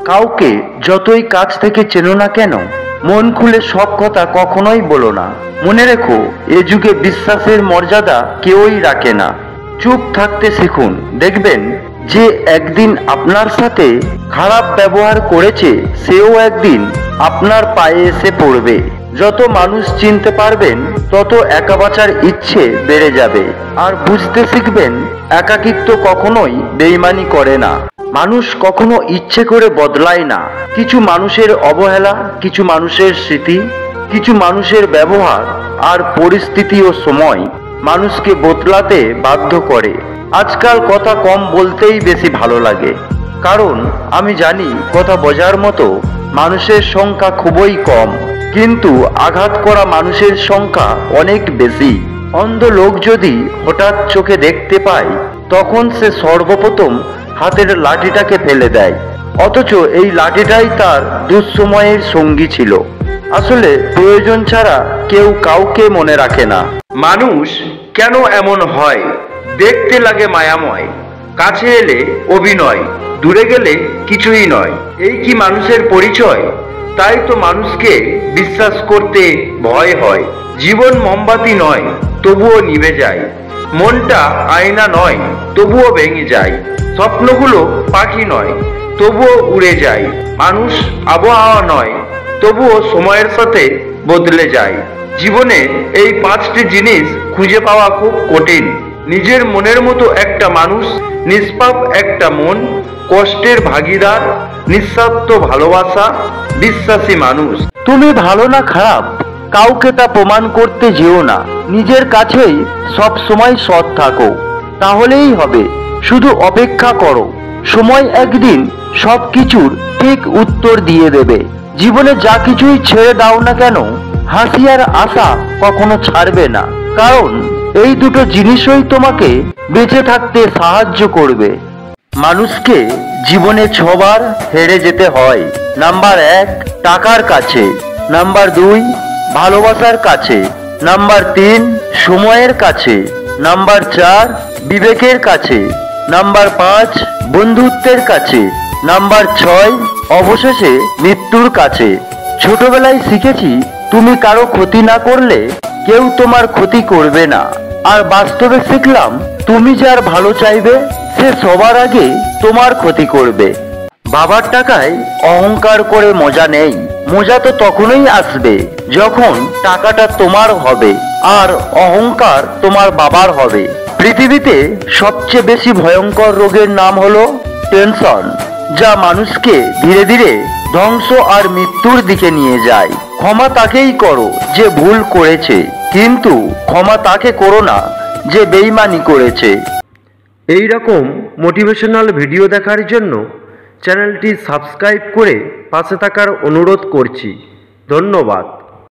কাউকে যতই কাছ থেকে চেনো না কেন, মন খুলে সব কথা কখনোই বলো না। মনে রেখো, এ যুগে বিশ্বাসের মর্যাদা কেউই রাখে না। চুপ থাকতে শিখুন, দেখবেন যে একদিন আপনার সাথে খারাপ ব্যবহার করেছে সেও একদিন আপনার পায়ে এসে পড়বে। যত মানুষ চিনতে পারবেন তত একা বাঁচার ইচ্ছে বেড়ে যাবে। আর বুঝতে শিখবেন, একাকিত্ব কখনোই বেইমানি করে না। মানুষ কখনো ইচ্ছে করে বদলায় না। কিছু মানুষের অবহেলা, কিছু মানুষের স্মৃতি, কিছু মানুষের ব্যবহার আর পরিস্থিতি ও সময় মানুষকে বদলাতে বাধ্য করে। আজকাল কথা কম বলতেই বেশি ভালো লাগে, কারণ আমি জানি কথা বোঝার মতো মানুষের সংখ্যা খুবই কম, কিন্তু আঘাত করা মানুষের সংখ্যা অনেক বেশি। অন্ধ লোক যদি হঠাৎ চোখে দেখতে পায়, তখন সে সর্বপ্রথম হাতের লাঠিটাকে ফেলে দেয়, অথচ এই লাঠিটাই তার দুঃসময়ের সঙ্গী ছিল। আসলে প্রয়োজন ছাড়া কেউ কাউকে মনে রাখে না। মানুষ কেন এমন হয়? দেখতে লাগে মায়াময়, কাছে এলে অভিনয়, দূরে গেলে কিছুই নয়। এই কি মানুষের পরিচয়? তাই তো মানুষকে বিশ্বাস করতে ভয় হয়। জীবন মোমবাতি নয়, তবুও নিভে যায়। মনটা আয়না নয়, তবুও ভেঙে যায়। স্বপ্নগুলো পাখি নয়, তবুও উড়ে যায়। মানুষ আবহাওয়া নয়, তবুও সময়ের সাথে বদলে যায়। জীবনে এই 5টি জিনিস খুঁজে পাওয়া খুব কঠিন। নিজের মনের মতো একটা মানুষ, নিষ্পাপ একটা মন, কষ্টের ভাগিদার, নিঃস্বার্থ ভালোবাসা, বিশ্বাসী মানুষ। তুমি ভালো না খারাপ, কাউকে তা প্রমাণ করতে যেও না। নিজের কাছেই সব সময় সৎ থাকো, তাহলেই হবে। শুধু অপেক্ষা করো, সময় একদিন সব কিছুর ঠিক উত্তর দিয়ে দেবে। জীবনে যা কিছুই ছেড়ে দাও না কেন, হাসি আর আশা কখনো ছাড়বে না, কারণ এই দুটো জিনিসই তোমাকে বেঁচে থাকতে সাহায্য করবে। মানুষকে জীবনে 6বার হেরে যেতে হয়। নাম্বার 1 টাকার কাছে, নাম্বার 2 ভালোবাসার কাছে, নাম্বার 3 সময়ের কাছে, নাম্বার 4 বিবেকের কাছে, নাম্বার 5 বন্ধুত্বের কাছে, নাম্বার 6 অবশেষে মৃত্যুর কাছে। ছোটবেলায় শিখেছি, তুমি কারো ক্ষতি না করলে কেউ তোমার ক্ষতি করবে না। আর বাস্তবে শিখলাম, তুমি যার ভালো চাইবে সে সবার আগে তোমার ক্ষতি করবে। বাবার টাকায় অহংকার করে মজা নেই। মজা তো তখনই আসবে যখন টাকাটা তোমার হবে আর অহংকার তোমার বাবার হবে। পৃথিবীতে সবচেয়ে বেশি ভয়ঙ্কর রোগের নাম হলো টেনশন, যা মানুষকে ধীরে ধীরে ধ্বংস আর মৃত্যুর দিকে নিয়ে যায়। ক্ষমা তাকেই করো যে ভুল করেছে, কিন্তু ক্ষমা তাকে করো না যে বেইমানি করেছে। এই রকম মোটিভেশনাল ভিডিও দেখার জন্য চ্যানেলটি সাবস্ক্রাইব করে পাশে থাকার অনুরোধ করছি। ধন্যবাদ।